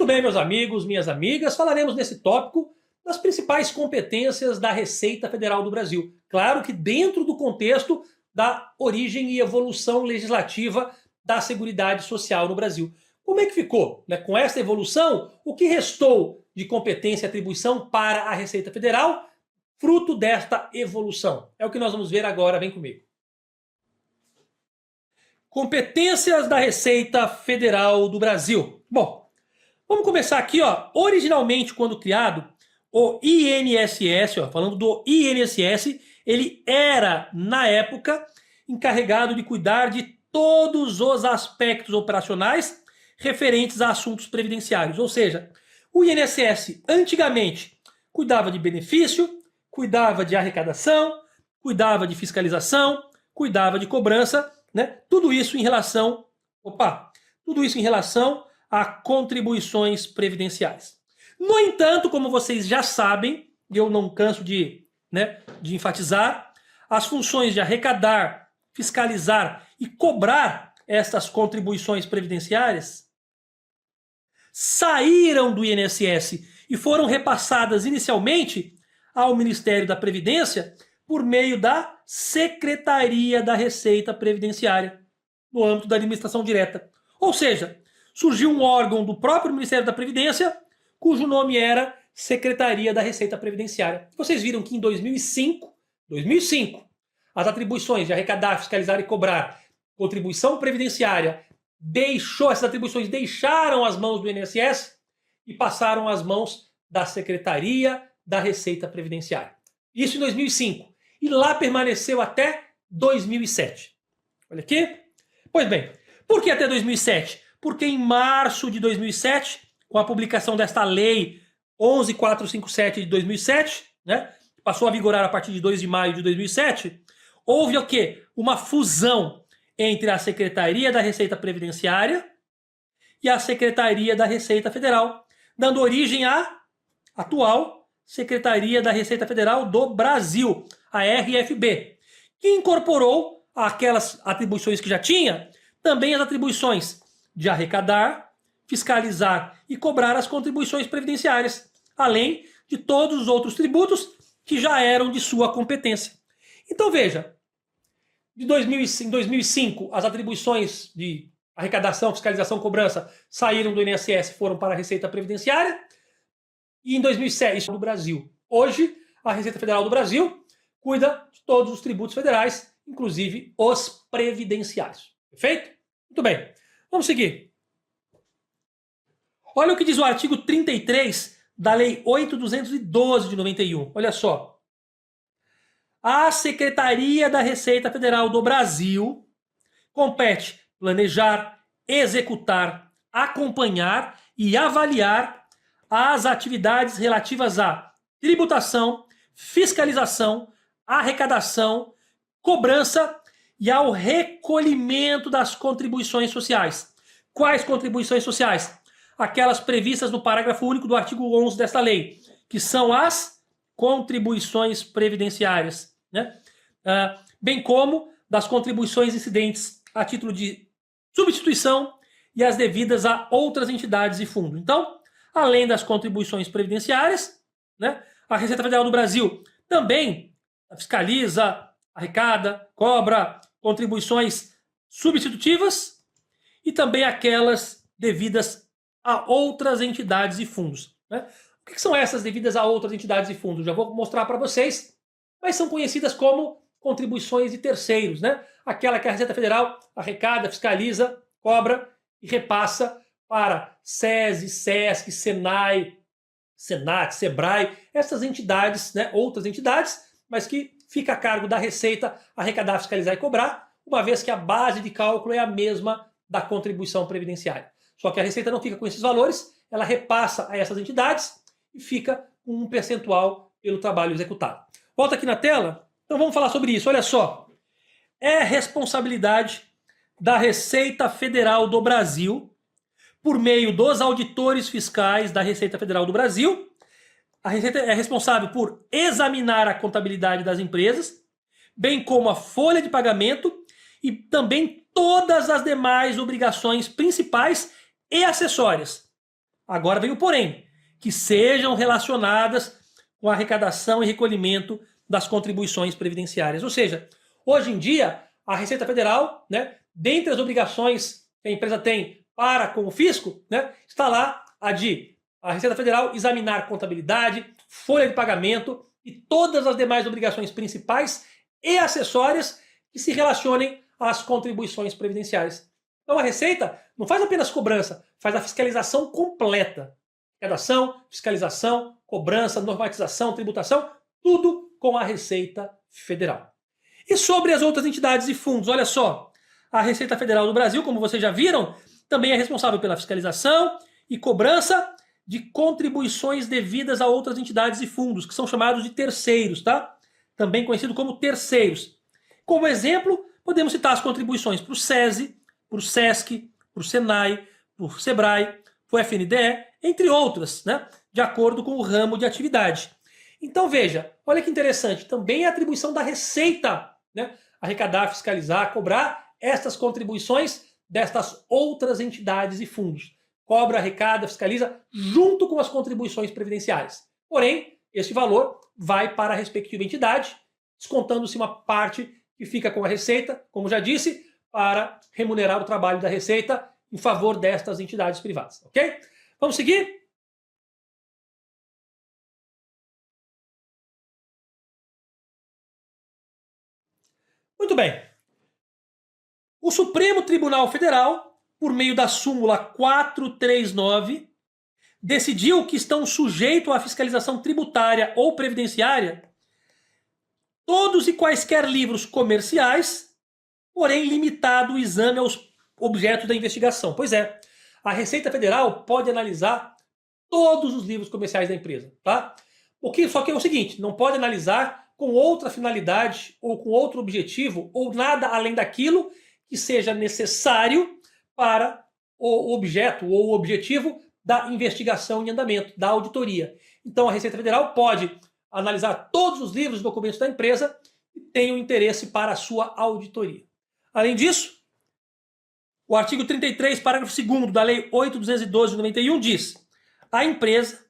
Muito bem, meus amigos, minhas amigas, falaremos nesse tópico das principais competências da Receita Federal do Brasil. Claro que dentro do contexto da origem e evolução legislativa da Seguridade Social no Brasil. Como é que ficou? Com essa evolução, o que restou de competência e atribuição para a Receita Federal, fruto desta evolução? É o que nós vamos ver agora, vem comigo. Competências da Receita Federal do Brasil. Bom, vamos começar aqui, ó. Originalmente, quando criado, o INSS, ó, falando do INSS, ele era, na época, encarregado de cuidar de todos os aspectos operacionais referentes a assuntos previdenciários. Ou seja, o INSS, antigamente, cuidava de benefício, cuidava de arrecadação, cuidava de fiscalização, cuidava de cobrança, né? Tudo isso em relação a contribuições previdenciárias. No entanto, como vocês já sabem, eu não canso de enfatizar, as funções de arrecadar, fiscalizar e cobrar estas contribuições previdenciárias saíram do INSS e foram repassadas inicialmente ao Ministério da Previdência por meio da Secretaria da Receita Previdenciária, no âmbito da administração direta. Ou seja, surgiu um órgão do próprio Ministério da Previdência, cujo nome era Secretaria da Receita Previdenciária. Vocês viram que em 2005, as atribuições de arrecadar, fiscalizar e cobrar contribuição previdenciária essas atribuições deixaram as mãos do INSS e passaram às mãos da Secretaria da Receita Previdenciária. Isso em 2005. E lá permaneceu até 2007. Olha aqui. Pois bem, por que até 2007? Porque em março de 2007, com a publicação desta lei 11457 de 2007, né, que passou a vigorar a partir de 2 de maio de 2007, houve o quê? Uma fusão entre a Secretaria da Receita Previdenciária e a Secretaria da Receita Federal, dando origem à atual Secretaria da Receita Federal do Brasil, a RFB, que incorporou aquelas atribuições que já tinha, também as atribuições de arrecadar, fiscalizar e cobrar as contribuições previdenciárias, além de todos os outros tributos que já eram de sua competência. Então veja, em 2005, as atribuições de arrecadação, fiscalização e cobrança saíram do INSS e foram para a Receita Previdenciária. E em 2007, isso no Brasil. Hoje, a Receita Federal do Brasil cuida de todos os tributos federais, inclusive os previdenciários. Perfeito? Muito bem. Vamos seguir. Olha o que diz o artigo 33 da Lei 8.212 de 91. Olha só. A Secretaria da Receita Federal do Brasil compete planejar, executar, acompanhar e avaliar as atividades relativas à tributação, fiscalização, arrecadação, cobrança e ao recolhimento das contribuições sociais. Quais contribuições sociais? Aquelas previstas no parágrafo único do artigo 11 desta lei, que são as contribuições previdenciárias, né? Bem como das contribuições incidentes a título de substituição e as devidas a outras entidades e fundos. Então, além das contribuições previdenciárias, né, a Receita Federal do Brasil também fiscaliza, arrecada, cobra contribuições substitutivas e também aquelas devidas a outras entidades e fundos, né? O que são essas devidas a outras entidades e fundos? Já vou mostrar para vocês, mas são conhecidas como contribuições de terceiros, né? Aquela que a Receita Federal arrecada, fiscaliza, cobra e repassa para SESI, SESC, SENAI, SENAT, SEBRAE, essas entidades, né? Outras entidades, mas que fica a cargo da Receita arrecadar, fiscalizar e cobrar, uma vez que a base de cálculo é a mesma da contribuição previdenciária. Só que a Receita não fica com esses valores, ela repassa a essas entidades e fica com um percentual pelo trabalho executado. Volta aqui na tela. Então vamos falar sobre isso. Olha só. É responsabilidade da Receita Federal do Brasil, por meio dos auditores fiscais da Receita Federal do Brasil. A Receita é responsável por examinar a contabilidade das empresas, bem como a folha de pagamento e também todas as demais obrigações principais e acessórias, agora vem o porém, que sejam relacionadas com a arrecadação e recolhimento das contribuições previdenciárias. Ou seja, hoje em dia, a Receita Federal, né, dentre as obrigações que a empresa tem para com o fisco, né, está lá a Receita Federal examinar contabilidade, folha de pagamento e todas as demais obrigações principais e acessórias que se relacionem às contribuições previdenciárias. Então a Receita não faz apenas cobrança, faz a fiscalização completa. Arrecadação, fiscalização, cobrança, normatização, tributação, tudo com a Receita Federal. E sobre as outras entidades e fundos, olha só, a Receita Federal do Brasil, como vocês já viram, também é responsável pela fiscalização e cobrança de contribuições devidas a outras entidades e fundos, que são chamados de terceiros, tá? Também conhecido como terceiros. Como exemplo, podemos citar as contribuições para o SESI, para o SESC, para o SENAI, para o SEBRAE, para o FNDE, entre outras, né? De acordo com o ramo de atividade. Então veja, olha que interessante, também é atribuição da Receita, né? Arrecadar, fiscalizar, cobrar estas contribuições destas outras entidades e fundos. Cobra, arrecada, fiscaliza junto com as contribuições previdenciárias. Porém, esse valor vai para a respectiva entidade, descontando-se uma parte que fica com a Receita, como já disse, para remunerar o trabalho da Receita em favor destas entidades privadas, ok? Vamos seguir? Muito bem. O Supremo Tribunal Federal, por meio da súmula 439, decidiu que estão sujeitos à fiscalização tributária ou previdenciária todos e quaisquer livros comerciais, porém limitado o exame aos objetos da investigação. Pois é, a Receita Federal pode analisar todos os livros comerciais da empresa, tá? Só que é o seguinte, não pode analisar com outra finalidade ou com outro objetivo ou nada além daquilo que seja necessário para o objeto ou o objetivo da investigação em andamento, da auditoria. Então a Receita Federal pode analisar todos os livros e documentos da empresa que tenham interesse para a sua auditoria. Além disso, o artigo 33, parágrafo 2º da Lei 8.212 de 91 diz: a empresa,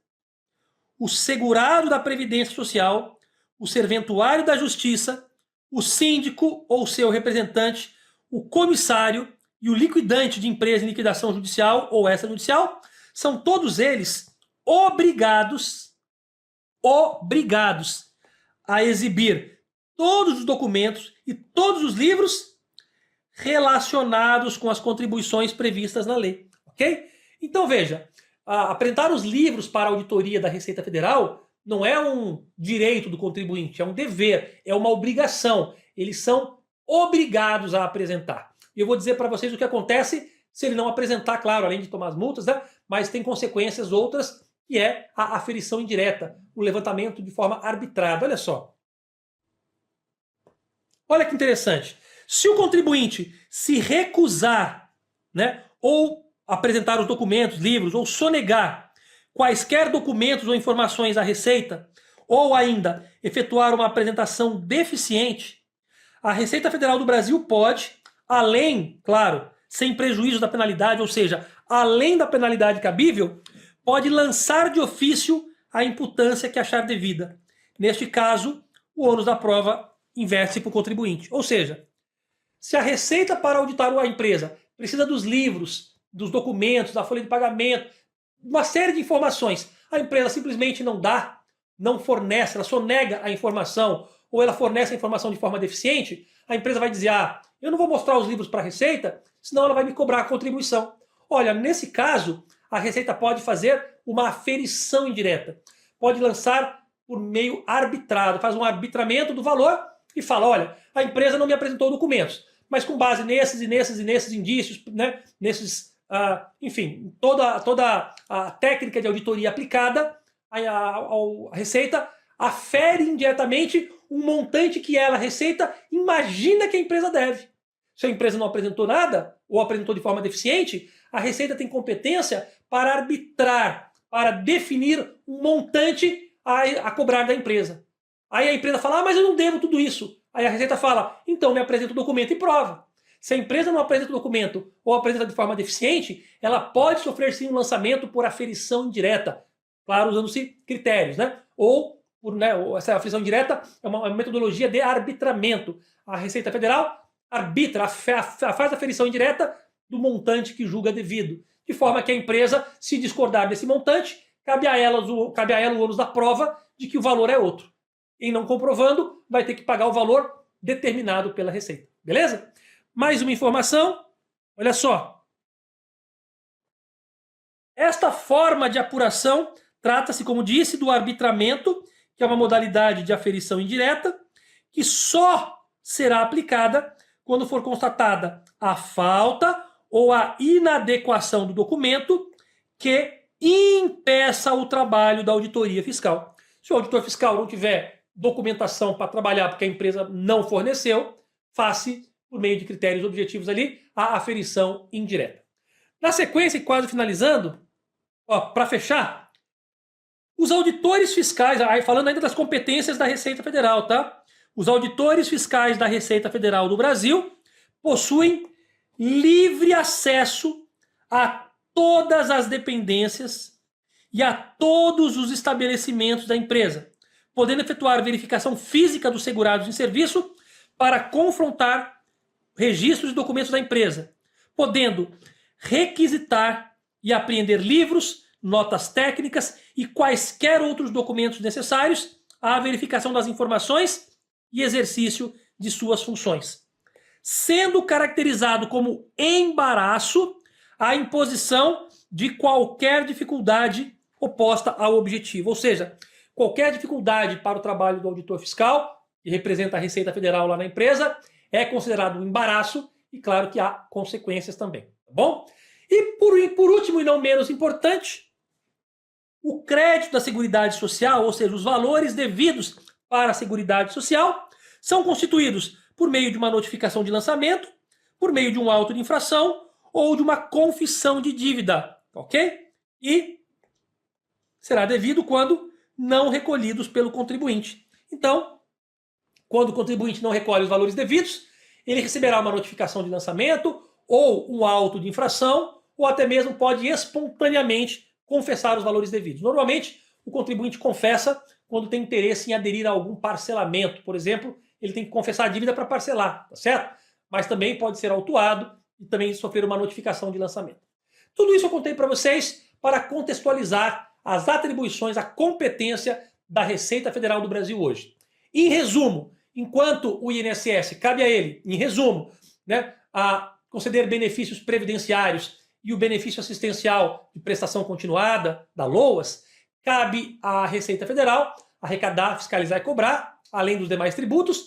o segurado da Previdência Social, o serventuário da Justiça, o síndico ou seu representante, o comissário e o liquidante de empresa em liquidação judicial ou extrajudicial, são todos eles obrigados a exibir todos os documentos e todos os livros relacionados com as contribuições previstas na lei, ok? Então veja, apresentar os livros para a auditoria da Receita Federal não é um direito do contribuinte, é um dever, é uma obrigação. Eles são obrigados a apresentar. E eu vou dizer para vocês o que acontece se ele não apresentar, claro, além de tomar as multas, né? Mas tem consequências outras, que é a aferição indireta, o levantamento de forma arbitrada. Olha só. Olha que interessante. Se o contribuinte se recusar, né, ou apresentar os documentos, livros, ou sonegar quaisquer documentos ou informações à Receita, ou ainda efetuar uma apresentação deficiente, a Receita Federal do Brasil pode, além, claro, sem prejuízo da penalidade, ou seja, além da penalidade cabível, pode lançar de ofício a imputância que achar devida. Neste caso, o ônus da prova inverte-se para o contribuinte. Ou seja, se a Receita para auditar a empresa precisa dos livros, dos documentos, da folha de pagamento, uma série de informações, a empresa simplesmente não dá, não fornece, ela sonega a informação, ou ela fornece a informação de forma deficiente, a empresa vai dizer, eu não vou mostrar os livros para a Receita, senão ela vai me cobrar a contribuição. Olha, nesse caso, a Receita pode fazer uma aferição indireta, pode lançar por meio arbitrado, faz um arbitramento do valor e fala, olha, a empresa não me apresentou documentos, mas com base nesses e nesses e nesses indícios, né, enfim, toda a técnica de auditoria aplicada, a Receita afere indiretamente um montante que ela, a Receita, imagina que a empresa deve. Se a empresa não apresentou nada, ou apresentou de forma deficiente, a Receita tem competência para arbitrar, para definir um montante a cobrar da empresa. Aí a empresa fala, mas eu não devo tudo isso. Aí a Receita fala, então me apresenta o documento e prova. Se a empresa não apresenta o documento ou apresenta de forma deficiente, ela pode sofrer sim um lançamento por aferição indireta, claro, usando-se critérios, né? Ou por, né, essa aferição indireta é uma metodologia de arbitramento. A Receita Federal arbitra, faz a aferição indireta do montante que julga devido, de forma que a empresa, se discordar desse montante, cabe a ela o ônus da prova de que o valor é outro. Em não comprovando, vai ter que pagar o valor determinado pela Receita. Beleza? Mais uma informação. Olha só. Esta forma de apuração trata-se, como disse, do arbitramento, que é uma modalidade de aferição indireta, que só será aplicada quando for constatada a falta ou a inadequação do documento que impeça o trabalho da auditoria fiscal. Se o auditor fiscal não tiver documentação para trabalhar porque a empresa não forneceu, faça por meio de critérios objetivos ali a aferição indireta. Na sequência, e quase finalizando, para fechar, os auditores fiscais, falando ainda das competências da Receita Federal, tá? Os auditores fiscais da Receita Federal do Brasil possuem livre acesso a todas as dependências e a todos os estabelecimentos da empresa, podendo efetuar verificação física dos segurados em serviço para confrontar registros e documentos da empresa, podendo requisitar e apreender livros, notas técnicas e quaisquer outros documentos necessários à verificação das informações e exercício de suas funções, sendo caracterizado como embaraço a imposição de qualquer dificuldade oposta ao objetivo, ou seja, qualquer dificuldade para o trabalho do auditor fiscal, que representa a Receita Federal lá na empresa, é considerado um embaraço e claro que há consequências também, tá bom? E por último e não menos importante, o crédito da Seguridade Social, ou seja, os valores devidos para a Seguridade Social, são constituídos por meio de uma notificação de lançamento, por meio de um auto de infração ou de uma confissão de dívida, ok? E será devido quando não recolhidos pelo contribuinte. Então, quando o contribuinte não recolhe os valores devidos, ele receberá uma notificação de lançamento ou um auto de infração, ou até mesmo pode espontaneamente confessar os valores devidos. Normalmente, o contribuinte confessa quando tem interesse em aderir a algum parcelamento. Por exemplo, ele tem que confessar a dívida para parcelar, tá certo? Mas também pode ser autuado e também sofrer uma notificação de lançamento. Tudo isso eu contei para vocês para contextualizar as atribuições, a competência da Receita Federal do Brasil hoje. Em resumo, enquanto o INSS cabe a ele, em resumo, né, a conceder benefícios previdenciários e o benefício assistencial de prestação continuada, da LOAS, cabe à Receita Federal arrecadar, fiscalizar e cobrar, além dos demais tributos,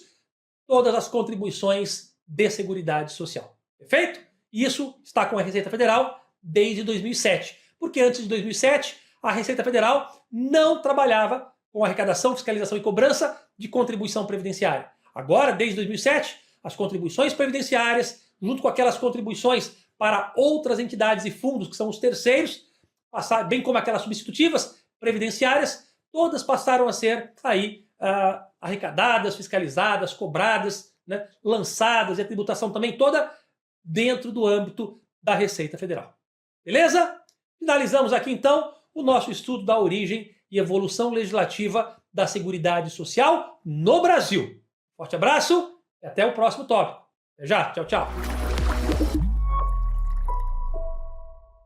todas as contribuições de Seguridade Social. Perfeito? Isso está com a Receita Federal desde 2007, porque antes de 2007 a Receita Federal não trabalhava com arrecadação, fiscalização e cobrança de contribuição previdenciária. Agora, desde 2007, as contribuições previdenciárias, junto com aquelas contribuições para outras entidades e fundos, que são os terceiros, bem como aquelas substitutivas previdenciárias, todas passaram a ser aí arrecadadas, fiscalizadas, cobradas, né, lançadas, e a tributação também toda dentro do âmbito da Receita Federal. Beleza? Finalizamos aqui então o nosso estudo da origem e evolução legislativa da Seguridade Social no Brasil. Forte abraço e até o próximo tópico. Até já. Tchau, tchau.